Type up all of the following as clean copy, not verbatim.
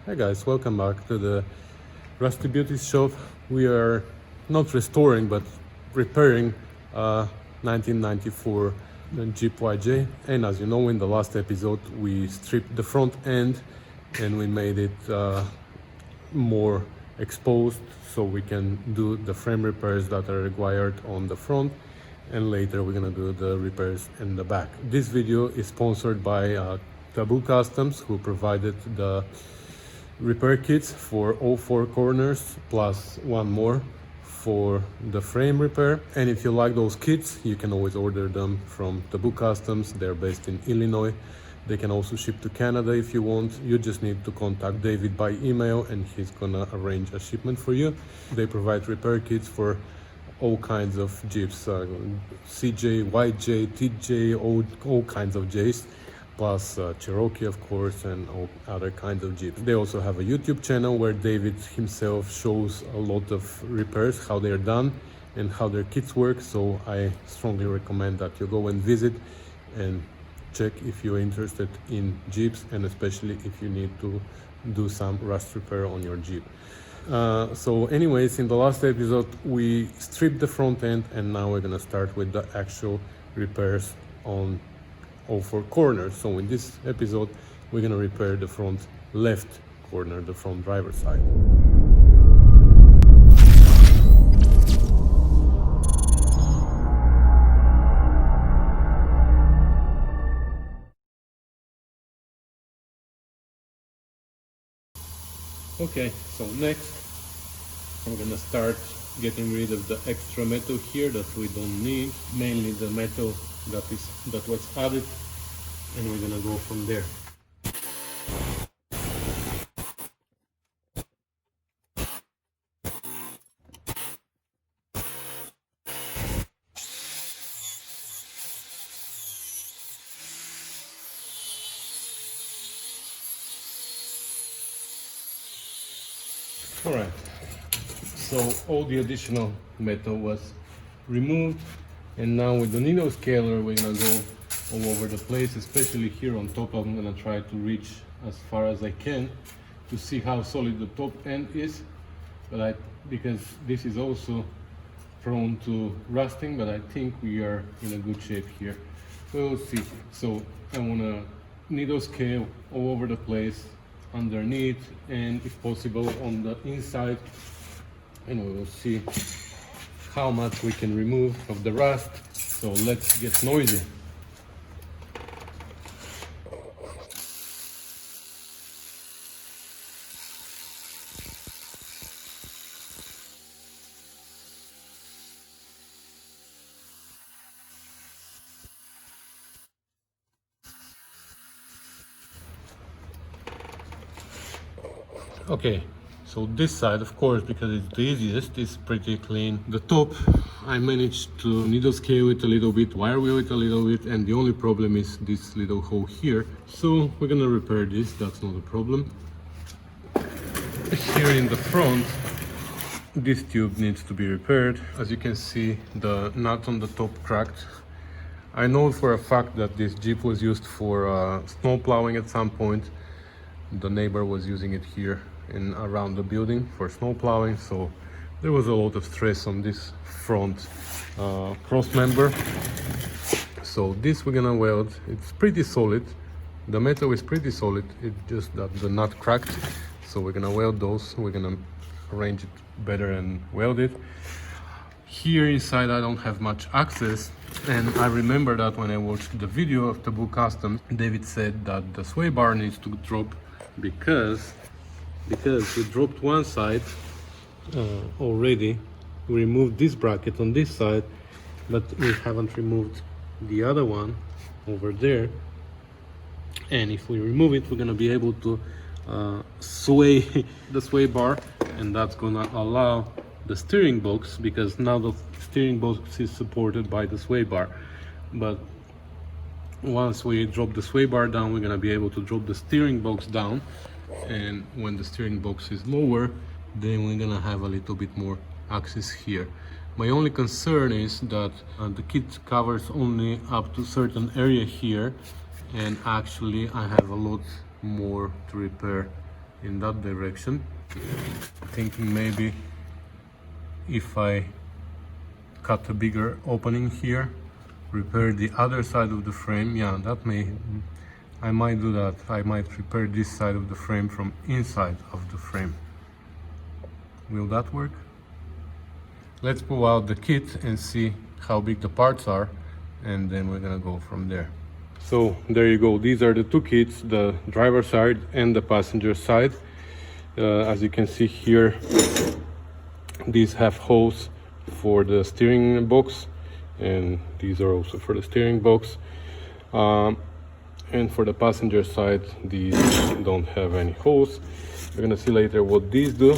Hi guys, welcome back to the Rusty Beauty shop. We are not restoring but repairing a 1994 Jeep YJ, and as you know, in the last episode we stripped the front end and we made it more exposed so we can do the frame repairs that are required on the front, and later we're gonna do the repairs in the back. This video is sponsored by TabooCustoms, who provided the repair kits for all four corners plus one more for the frame repair. And if you like those kits, you can always order them from TabooCustoms. They're based in Illinois. They can also ship to Canada if you want. You just need to contact David by email and he's gonna arrange a shipment for you. They provide repair kits for all kinds of Jeeps, CJ, YJ, TJ, all kinds of Js, plus Cherokee of course, and all other kinds of Jeeps. They also have a YouTube channel where David himself shows a lot of repairs, how they're done and how their kits work. So I strongly recommend that you go and visit and check if you're interested in Jeeps, and especially if you need to do some rust repair on your Jeep. So anyways, in the last episode we stripped the front end, and now we're gonna start with the actual repairs on all four corners. So in this episode we're gonna repair the front left corner, the front driver's side. Okay, so next I'm gonna start getting rid of the extra metal here that we don't need, mainly the metal that was added, and we're gonna go from there. Alright, so all the additional metal was removed, and now with the needle scaler we're gonna go all over the place, especially here on top. I'm gonna try to reach as far as I can to see how solid the top end is, but because this is also prone to rusting, but I think we are in a good shape here. We'll see. So I wanna needle scale all over the place, underneath, and if possible on the inside, and we will see how much we can remove of the rust. So let's get noisy. Okay, so this side, of course, because it's the easiest, is pretty clean. The top, I managed to needle scale it a little bit, wire wheel it a little bit, and the only problem is this little hole here. So we're gonna repair this, that's not a problem. Here in the front, this tube needs to be repaired. As you can see, the nut on the top cracked. I know for a fact that this Jeep was used for snow plowing at some point. The neighbor was using it here and around the building for snow plowing, so there was a lot of stress on this front cross member. So this we're gonna weld. It's pretty solid, the metal is pretty solid, it's just that the nut cracked, so we're gonna weld those. We're gonna arrange it better and weld it. Here inside I don't have much access, and I remember that when I watched the video of TabooCustoms, David said that the sway bar needs to drop because we dropped one side already. We removed this bracket on this side, but we haven't removed the other one over there. And if we remove it, we're gonna be able to sway the sway bar, and that's gonna allow the steering box, because now the steering box is supported by the sway bar. But once we drop the sway bar down, we're gonna be able to drop the steering box down, and when the steering box is lower, then we're gonna have a little bit more access here. My only concern is that the kit covers only up to a certain area here, and actually I have a lot more to repair in that direction, thinking maybe if I cut a bigger opening here, repair the other side of the frame. Yeah, I might do that. I might repair this side of the frame from inside of the frame. Will that work? Let's pull out the kit and see how big the parts are, and then we're gonna go from there. So there you go. These are the two kits, the driver side and the passenger side. As you can see here, these have holes for the steering box, and these are also for the steering box. And for the passenger side, these don't have any holes. We're gonna see later what these do.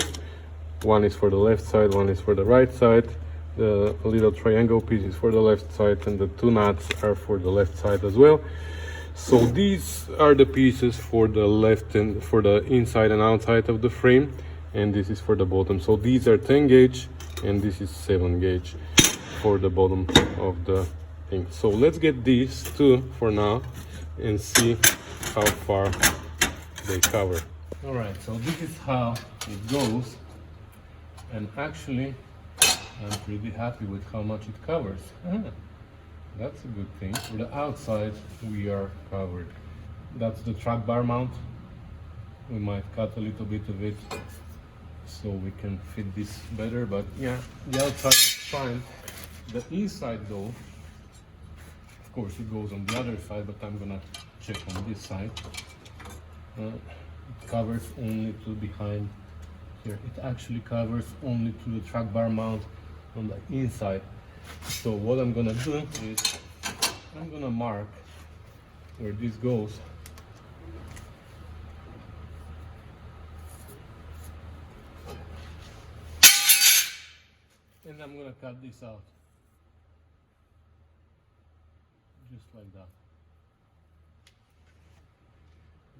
One is for the left side, one is for the right side. The little triangle piece is for the left side, and the two nuts are for the left side as well. So these are the pieces for the left and for the inside and outside of the frame, and this is for the bottom. So these are 10 gauge and this is 7 gauge for the bottom of the thing. So let's get these two for now and see how far they cover. All right, so this is how it goes, and actually I'm pretty happy with how much it covers. That's a good thing. For the outside, we are covered. That's the track bar mount. We might cut a little bit of it so we can fit this better, but yeah, the outside is fine. The inside though, of course it goes on the other side, but I'm gonna check on this side. It covers only to behind here. It actually covers only to the track bar mount on the inside. So what I'm gonna do is I'm gonna mark where this goes. And I'm gonna cut this out. Just like that.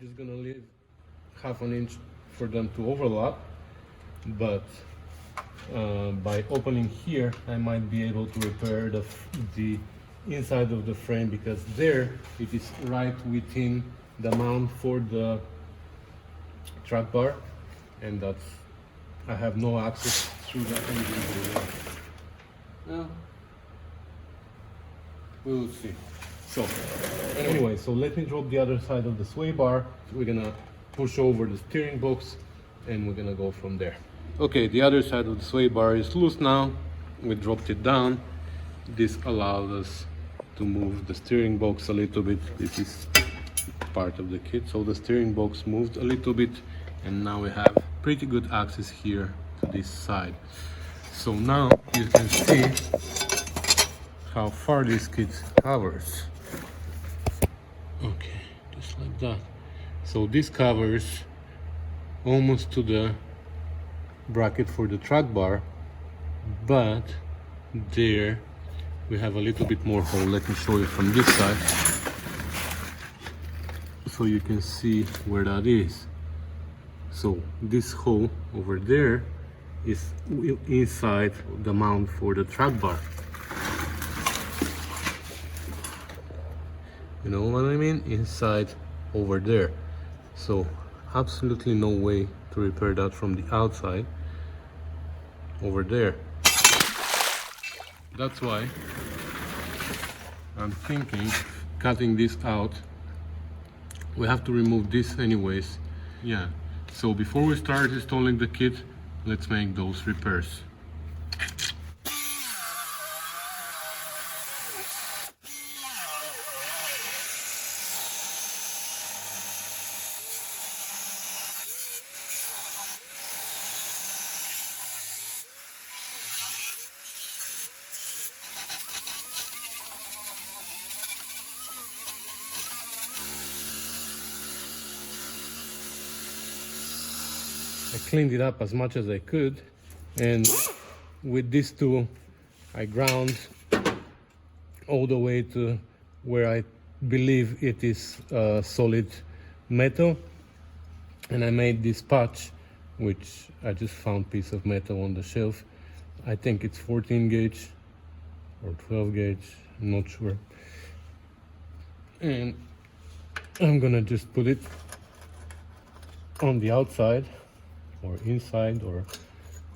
Just gonna leave half an inch for them to overlap, but by opening here, I might be able to repair the inside of the frame, because there it is right within the mount for the track bar, and that's I have no access through the engine. Now we will see. So anyway, so let me drop the other side of the sway bar. We're gonna push over the steering box and we're gonna go from there. Okay, the other side of the sway bar is loose now. We dropped it down. This allowed us to move the steering box a little bit. This is part of the kit. So the steering box moved a little bit, and now we have pretty good access here to this side. So now you can see how far this kit covers. Okay, just like that. So this covers almost to the bracket for the track bar, but there we have a little bit more hole. Let me show you from this side so you can see where that is. So this hole over there is inside the mount for the track bar. You know what I mean? Inside over there. So absolutely no way to repair that from the outside over there. That's why I'm thinking cutting this out. We have to remove this anyways. Yeah, so before we start installing the kit, let's make those repairs. I cleaned it up as much as I could, and with this tool I ground all the way to where I believe it is solid metal, and I made this patch, which I just found piece of metal on the shelf. I think it's 14 gauge or 12 gauge, I'm not sure, and I'm gonna just put it on the outside or inside, or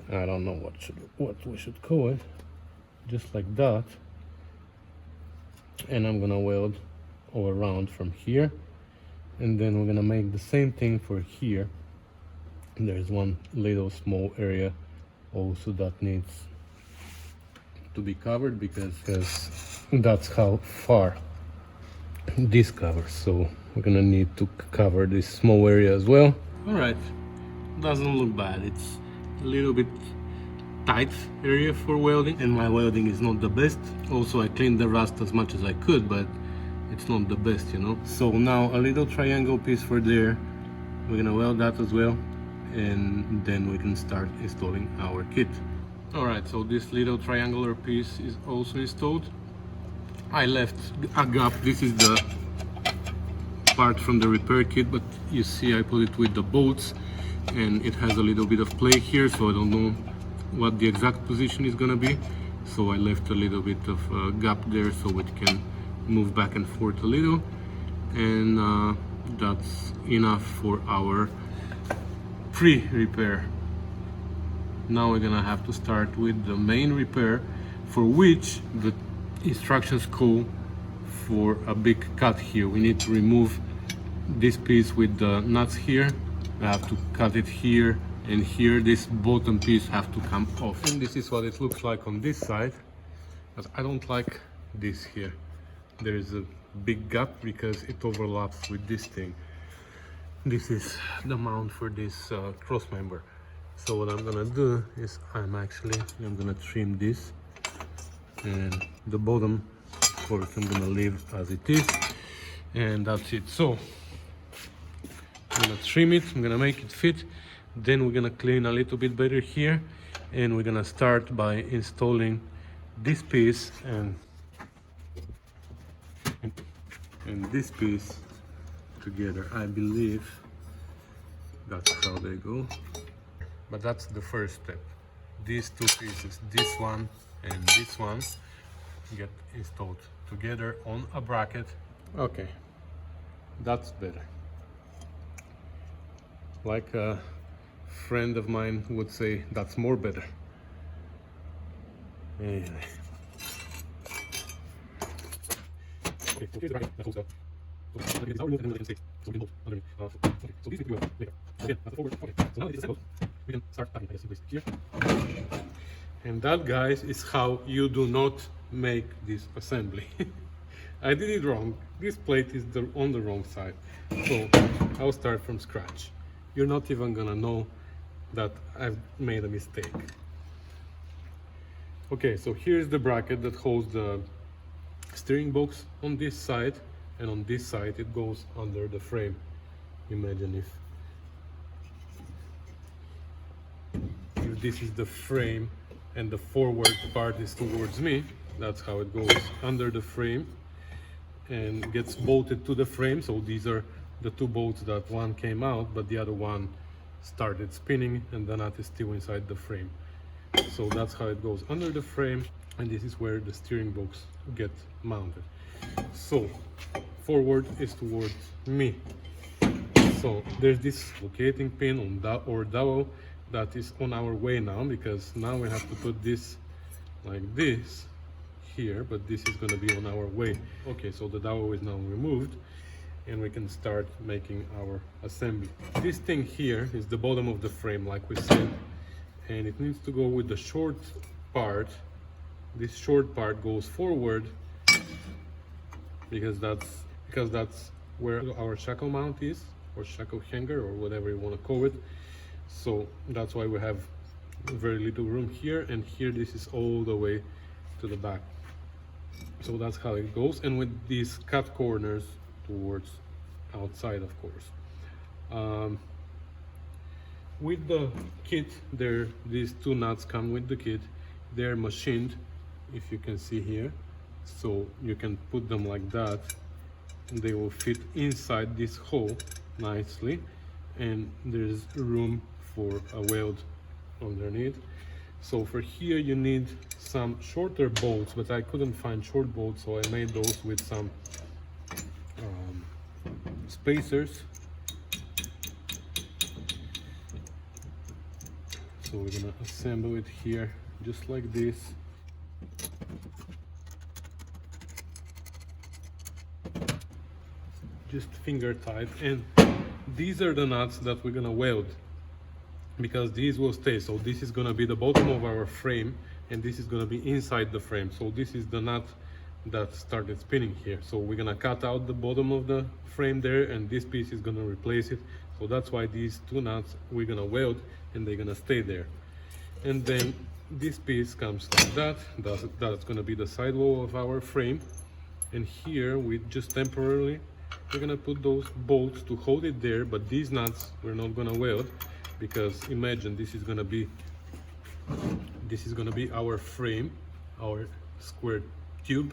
I don't know what we should call it, just like that. And I'm gonna weld all around from here, and then we're gonna make the same thing for here. And there's one little small area also that needs to be covered because that's how far this covers, so we're gonna need to cover this small area as well. All right, doesn't look bad. It's a little bit tight area for welding, and my welding is not the best. Also, I cleaned the rust as much as I could, but it's not the best, you know. So now a little triangle piece for there, we're gonna weld that as well, and then we can start installing our kit. All right, so this little triangular piece is also installed. I left a gap. This is the part from the repair kit, but you see I put it with the bolts, and it has a little bit of play here, so I don't know what the exact position is gonna be. So I left a little bit of a gap there so it can move back and forth a little, and that's enough for our pre-repair. Now we're gonna have to start with the main repair, for which the instructions call for a big cut here. We need to remove this piece with the nuts here. We have to cut it here and here. This bottom piece have to come off, and this is what it looks like on this side. But I don't like this here. There is a big gap because it overlaps with this thing. This is the mount for this cross member. So what I'm gonna do is I'm gonna trim this, and the bottom, of course, I'm gonna leave as it is, and that's it. So I'm gonna trim it, I'm gonna make it fit, then we're gonna clean a little bit better here, and we're gonna start by installing this piece and this piece together. I believe that's how they go. But that's the first step. These two pieces, this one and this one, get installed together on a bracket. Okay, that's better. Like a friend of mine would say, that's more better. Anyway. Okay, so here's the bracket that holds up. So the is now removed, and then we can so we can bolt underneath. Okay, so these need to be welded later. So again, that's the forward. Okay, so now that it is assembled, we can start packing. I guess this here. And that, guys, is how you do not make this assembly. I did it wrong. This plate is on the wrong side. So I'll start from scratch. You're not even gonna know that I've made a mistake. Okay, so here's the bracket that holds the steering box on this side, and on this side it goes under the frame. Imagine if this is the frame and the forward part is towards me. That's how it goes under the frame and gets bolted to the frame. So these are the two bolts that one came out, but the other one started spinning, and the nut is still inside the frame. So that's how it goes under the frame, and this is where the steering box gets mounted. So forward is towards me. So there's this locating pin on that or dowel that is on our way now, because now we have to put this like this here, but this is going to be on our way. Okay, so the dowel is now removed, and we can start making our assembly. This thing here is the bottom of the frame, like we said, and it needs to go with the short part. This short part goes forward because that's where our shackle mount is, or shackle hanger, or whatever you want to call it. So that's why we have very little room here, and here this is all the way to the back. So that's how it goes, and with these cut corners towards outside, of course. With the kit, these two nuts come with the kit. They're machined, if you can see here, so you can put them like that, and they will fit inside this hole nicely, and there's room for a weld underneath. So for here you need some shorter bolts, but I couldn't find short bolts, so I made those with some spacers. So we're gonna assemble it here just like this. Just finger tight, and these are the nuts that we're gonna weld, because these will stay. So this is gonna be the bottom of our frame, and this is gonna be inside the frame. So this is the nut that started spinning here. So we're gonna cut out the bottom of the frame there, and this piece is gonna replace it. So that's why these two nuts we're gonna weld, and they're gonna stay there. And then this piece comes like that. That's gonna be the sidewall of our frame. And here we just temporarily, we're gonna put those bolts to hold it there, but these nuts we're not gonna weld, because imagine this is gonna be our frame, our square tube,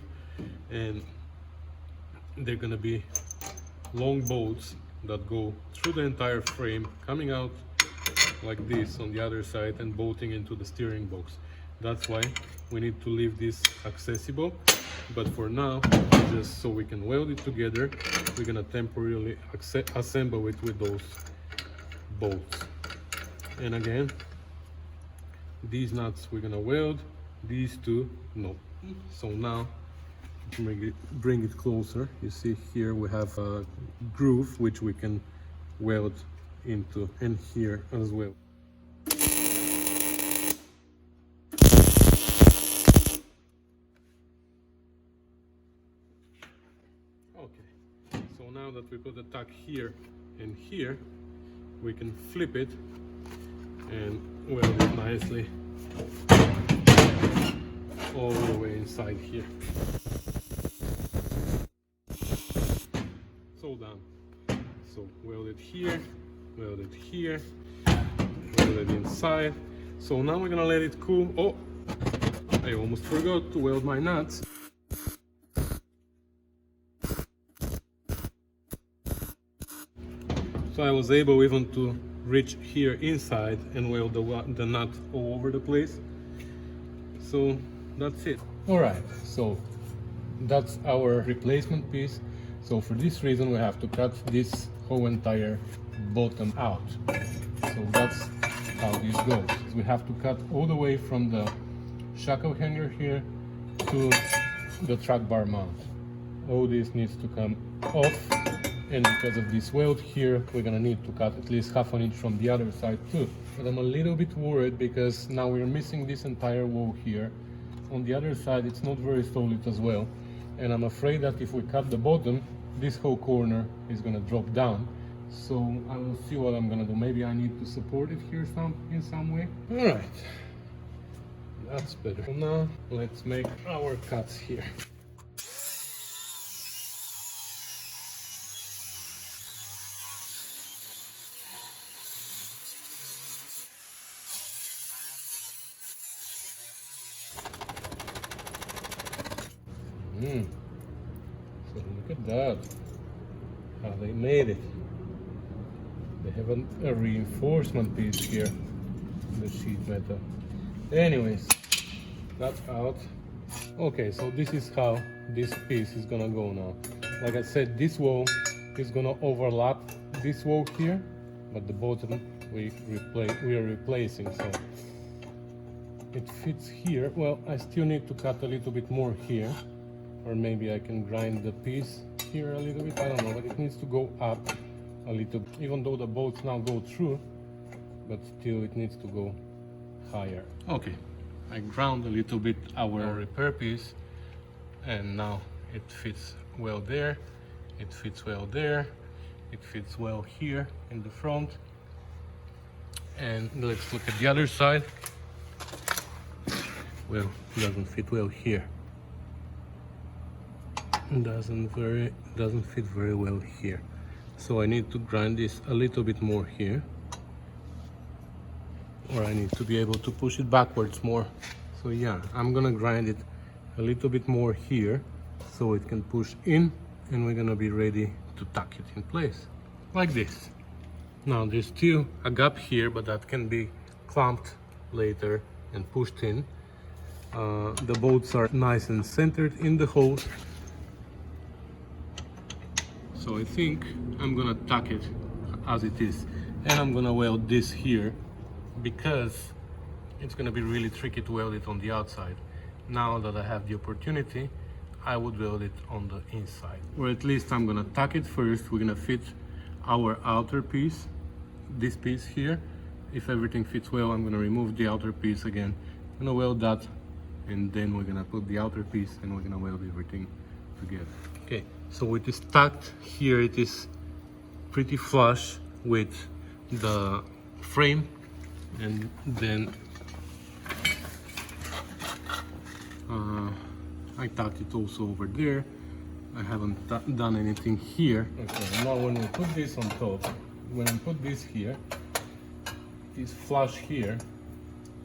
and they're gonna be long bolts that go through the entire frame, coming out like this on the other side and bolting into the steering box. That's why we need to leave this accessible, but for now, just so we can weld it together, we're gonna temporarily assemble it with those bolts. And again, these nuts we're gonna weld, these two no. So now bring it closer. You see here we have a groove which we can weld into, and here as well. Okay, so now that we put the tack here and here, we can flip it and weld it nicely all the way inside here. So done. So weld it here, weld it here, weld it inside. So now we're gonna let it cool. Oh, I almost forgot to weld my nuts. So I was able even to reach here inside and weld the nut all over the place. So that's it. All right, so that's our replacement piece. So for this reason we have to cut this whole entire bottom out. So that's how this goes. We have to cut all the way from the shackle hanger here to the track bar mount. All this needs to come off, and because of this weld here, we're gonna need to cut at least half an inch from the other side too. But I'm a little bit worried because now we're missing this entire wall here. On the other side, it's not very solid as well. And I'm afraid that if we cut the bottom, this whole corner is gonna drop down. So I will see what I'm gonna do. Maybe I need to support it here in some way. All right, that's better. So now let's make our cuts here. So look at that, how they made it. They have a reinforcement piece here, the sheet metal. Anyways, that's out. Okay, so this is how this piece is gonna go now. Like I said, this wall is gonna overlap this wall here, but the bottom we are replacing, so it fits here. Well, I still need to cut a little bit more here, or maybe I can grind the piece here a little bit, I don't know, but it needs to go up a little, even though the bolts now go through, but still it needs to go higher. Okay, I ground a little bit our repair piece, and now it fits well there, it fits well there, it fits well here in the front. And let's look at the other side. Well, it doesn't fit well here. Doesn't fit very well here. So I need to grind this a little bit more here, or I need to be able to push it backwards more. So yeah, I'm gonna grind it a little bit more here so it can push in, and we're gonna be ready to tuck it in place like this. Now there's still a gap here, but that can be clamped later and pushed in. The bolts are nice and centered in the holes. So I think I'm gonna tuck it as it is, and I'm gonna weld this here because it's gonna be really tricky to weld it on the outside. Now that I have the opportunity, I would weld it on the inside. Or at least I'm gonna tack it first. We're gonna fit our outer piece, this piece here. If everything fits well, I'm gonna remove the outer piece again. I'm gonna weld that, and then we're gonna put the outer piece and we're gonna weld everything together. Okay, so it is tacked here. It is pretty flush with the frame, and then I tacked it also over there. I haven't done anything here. Okay, now when we put this on top, when we put this here, it's flush here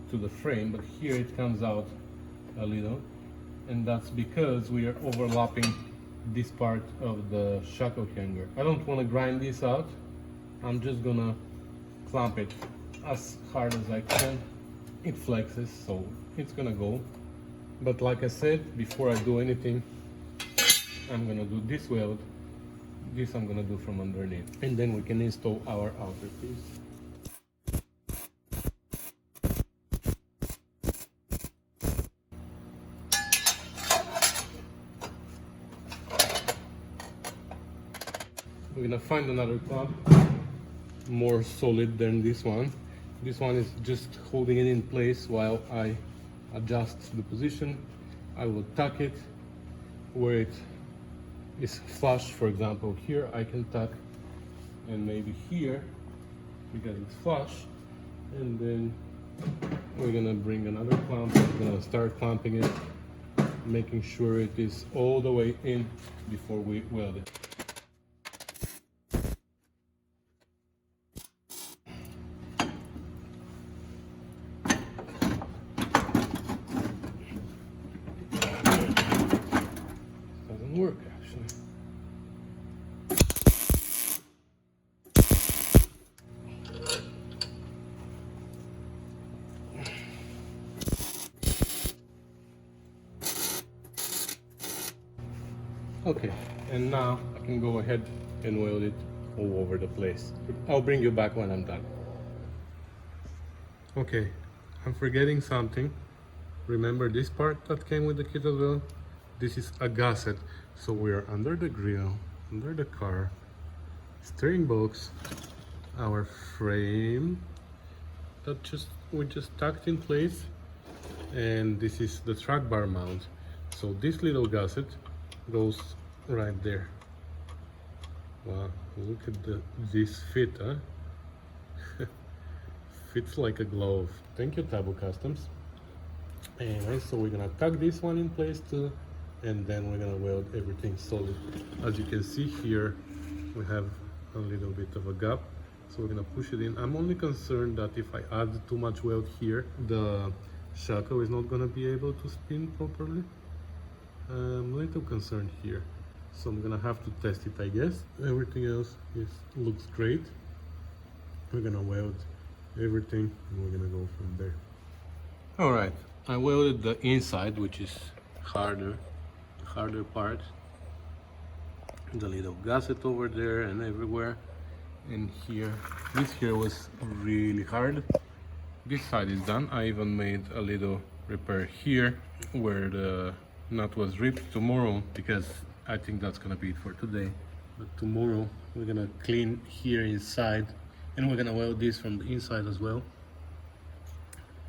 to the frame, but here it comes out a little, and that's because we are overlapping this part of the shackle hanger. I don't want to grind this out. I'm just gonna clamp it as hard as I can. It flexes, so it's gonna go. But like I said, before I do anything, I'm gonna do this weld. This I'm gonna do from underneath, and then we can install our outer piece. We're gonna find another clamp, more solid than this one. This one is just holding it in place while I adjust the position. I will tack it where it is flush. For example, here I can tack, and maybe here because it's flush, and then we're gonna bring another clamp. We're gonna start clamping it, making sure it is all the way in before we weld it. Work actually. Okay, and now I can go ahead and weld it all over the place. I'll bring you back when I'm done. Okay, I'm forgetting something. Remember this part that came with the kit as well? This is a gusset, so we are under the grill, under the car, steering box, our frame that we just tucked in place, and this is the track bar mount. So this little gusset goes right there. Wow, look at this fit, huh? Fits like a glove. Thank you, TabooCustoms. Anyway, so we're gonna tuck this one in place too, and then we're gonna weld everything solid. As you can see here, we have a little bit of a gap, so we're gonna push it in. I'm only concerned that if I add too much weld here, the shackle is not gonna be able to spin properly. I'm a little concerned here, so I'm gonna have to test it, I guess. Everything else looks great. We're gonna weld everything and we're gonna go from there. All right, I welded the inside, which is the harder part. The little gusset over there and everywhere. And here, this here was really hard. This side is done. I even made a little repair here where the nut was ripped. Tomorrow, because I think that's gonna be it for today, but tomorrow we're gonna clean here inside, and we're gonna weld this from the inside as well.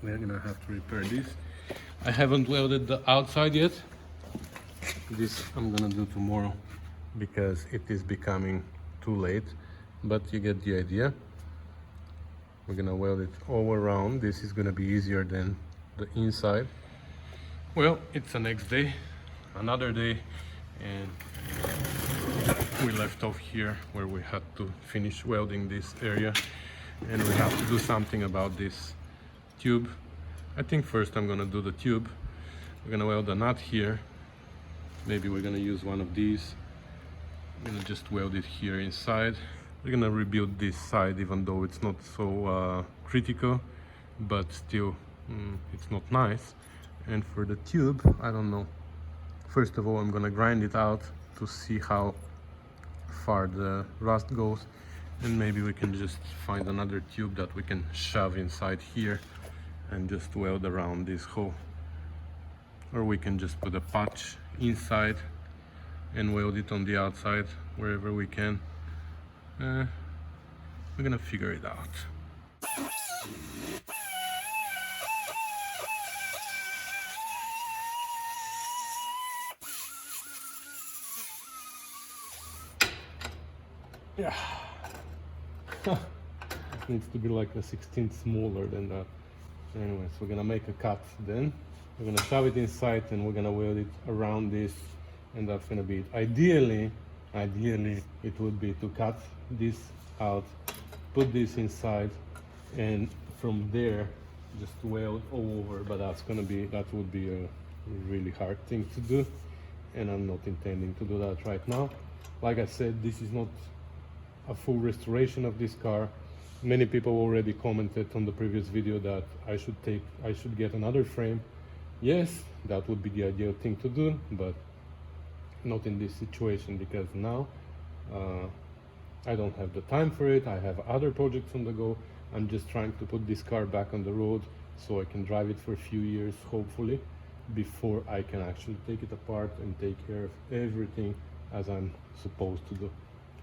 We're gonna have to repair this. I haven't welded the outside yet. This I'm gonna do tomorrow because it is becoming too late, but you get the idea. We're gonna weld it all around. This is gonna be easier than the inside. Well, it's the next day, another day, and we left off here where we had to finish welding this area, and we have to do something about this tube. I think first I'm gonna do the tube. We're gonna weld a nut here. Maybe we're gonna use one of these. I'm gonna just weld it here inside. We're gonna rebuild this side, even though it's not so critical, but still it's not nice. And for the tube, I don't know. First of all, I'm gonna grind it out to see how far the rust goes, and maybe we can just find another tube that we can shove inside here and just weld around this hole. Or we can just put a patch inside and weld it on the outside wherever we can. We're gonna figure it out. Yeah. Needs to be like a 16th smaller than that. Anyways, we're gonna make a cut then. We're gonna shove it inside and we're gonna weld it around this, and that's gonna be it. Ideally it would be to cut this out, put this inside, and from there just weld all over, but that would be a really hard thing to do, and I'm not intending to do that right now. Like I said, this is not a full restoration of this car. Many people already commented on the previous video that I should get another frame. Yes, that would be the ideal thing to do, but not in this situation, because now I don't have the time for it. I have other projects on the go. I'm just trying to put this car back on the road so I can drive it for a few years, hopefully, before I can actually take it apart and take care of everything as I'm supposed to do.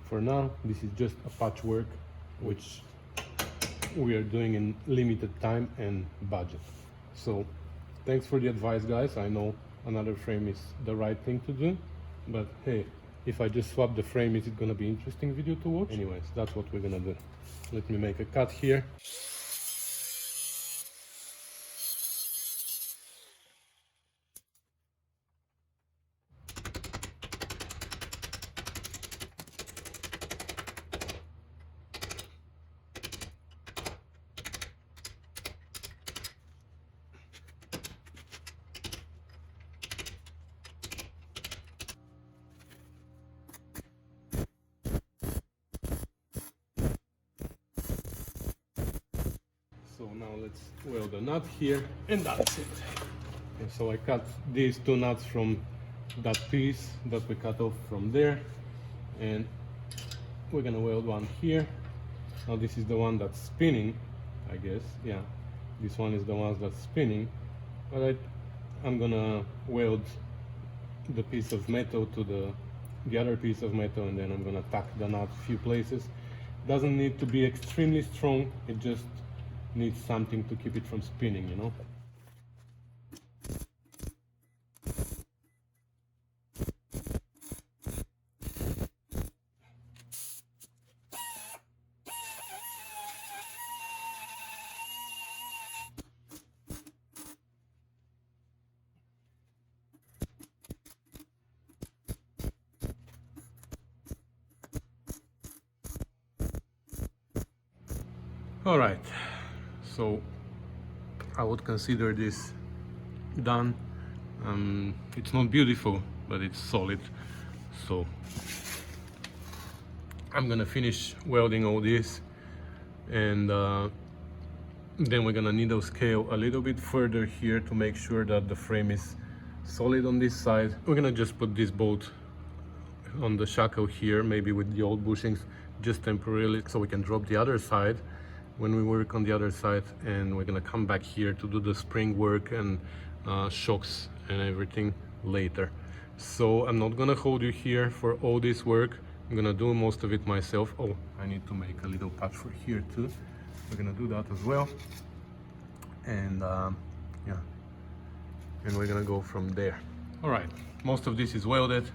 For now, this is just a patchwork, which we are doing in limited time and budget. So thanks for the advice, guys. I know another frame is the right thing to do, but hey, if I just swap the frame, is it gonna be interesting video to watch? Anyways, that's what we're gonna do. Let me make a cut here. So now let's weld the nut here, and that's it. Okay, so I cut these two nuts from that piece that we cut off from there, and we're gonna weld one here. Now this is the one that's spinning, I guess. Yeah, this one is the one that's spinning, but I'm gonna weld the piece of metal to the other piece of metal, and then I'm gonna tack the nut a few places. Doesn't need to be extremely strong, it just needs something to keep it from spinning, you know. All right, so I would consider this done. It's not beautiful, but it's solid. So I'm gonna finish welding all this, and then we're gonna needle scale a little bit further here to make sure that the frame is solid on this side. We're gonna just put this bolt on the shackle here, maybe with the old bushings, just temporarily, so we can drop the other side when we work on the other side, and we're gonna come back here to do the spring work and shocks and everything later. So I'm not gonna hold you here for all this work. I'm gonna do most of it myself. Oh, I need to make a little patch for here too. We're gonna do that as well, and yeah, and we're gonna go from there. All right, most of this is welded.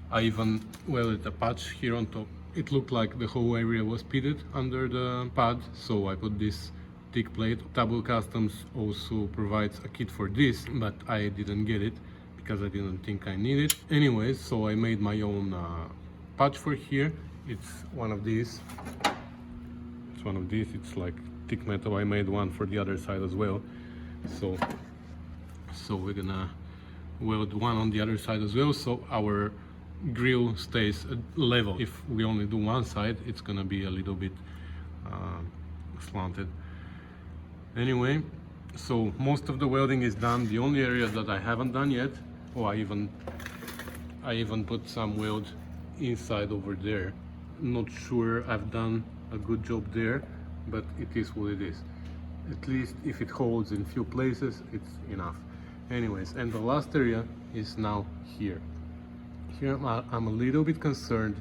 I even welded a patch here on top. It looked like the whole area was pitted under the pad, so I put this thick plate. TabooCustoms also provides a kit for this, but I didn't get it because I didn't think I need it. Anyways, so I made my own patch for here. It's one of these. It's like thick metal. I made one for the other side as well. So we're gonna weld one on the other side as well, so our grill stays level. If we only do one side, it's gonna be a little bit slanted. Anyway, so most of the welding is done. The only area that I haven't done yet, oh, I even put some weld inside over there. Not sure I've done a good job there, but it is what it is. At least if it holds in few places, it's enough. Anyways, and the last area is now here. Here I'm a little bit concerned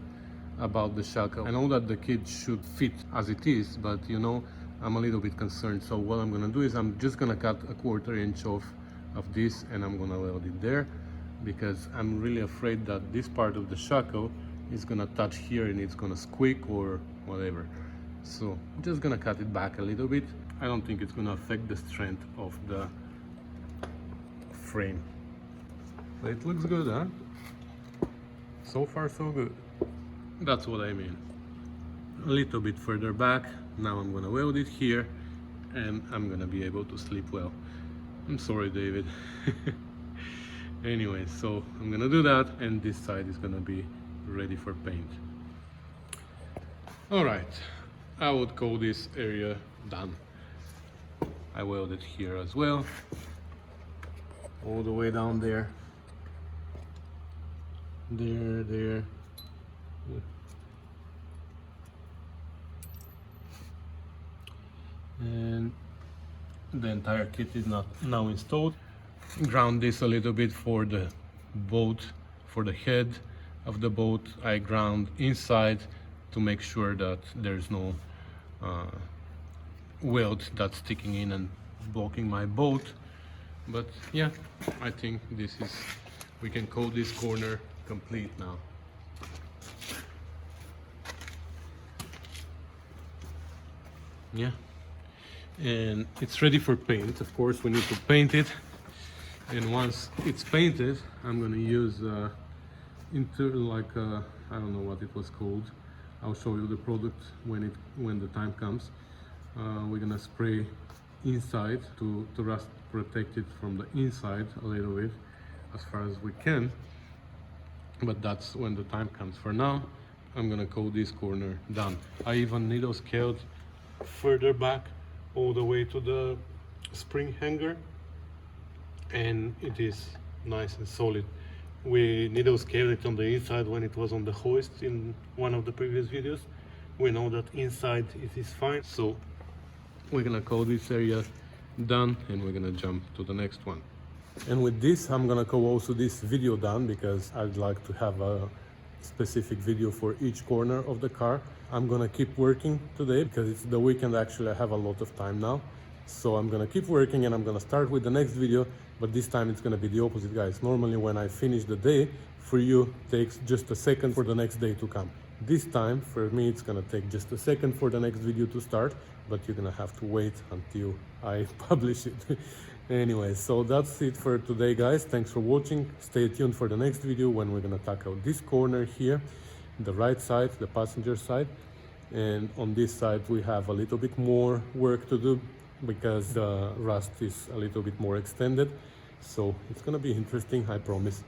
about the shackle. I know that the kit should fit as it is, but you know, I'm a little bit concerned. So what I'm gonna do is I'm just gonna cut a 1/4 inch off of this, and I'm gonna weld it there, because I'm really afraid that this part of the shackle is gonna touch here and it's gonna squeak or whatever. So I'm just gonna cut it back a little bit. I don't think it's gonna affect the strength of the frame. But it looks good, huh? So far so good. That's what I mean. A little bit further back. Now I'm gonna weld it here and I'm gonna be able to sleep well. I'm sorry, David. Anyway, so I'm gonna do that, and this side is gonna be ready for paint. All right, I would call this area done. I welded here as well, all the way down there. There. And the entire kit is now installed. Ground this a little bit for the boat, for the head of the boat. I ground inside to make sure that there's no weld that's sticking in and blocking my boat. But yeah, I think we can call this corner complete now. Yeah, and it's ready for paint. Of course, we need to paint it, and once it's painted, I'm gonna use I don't know what it was called. I'll show you the product when the time comes. We're gonna spray inside to rust protect it from the inside a little bit, as far as we can. But that's when the time comes. For now, I'm gonna call this corner done. I even needle scaled further back all the way to the spring hanger, and it is nice and solid. We needle scaled it on the inside when it was on the hoist in one of the previous videos. We know that inside it is fine, so we're gonna call this area done, and we're gonna jump to the next one. And with this, I'm gonna call also this video done, because I'd like to have a specific video for each corner of the car. I'm gonna keep working today because it's the weekend. Actually, I have a lot of time now, so I'm gonna keep working, and I'm gonna start with the next video. But this time it's gonna be the opposite, guys. Normally when I finish the day, for you takes just a second for the next day to come. This time for me it's gonna take just a second for the next video to start, but you're gonna have to wait until I publish it. Anyway, so that's it for today, guys. Thanks for watching. Stay tuned for the next video when we're gonna tackle this corner here, the right side, the passenger side. And on this side we have a little bit more work to do because the rust is a little bit more extended. So it's gonna be interesting, I promise.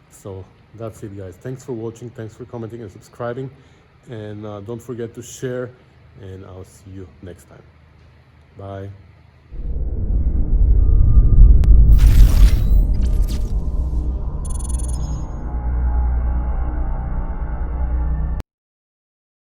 So that's it, guys. Thanks for watching, thanks for commenting and subscribing. And don't forget to share, and I'll see you next time. Bye.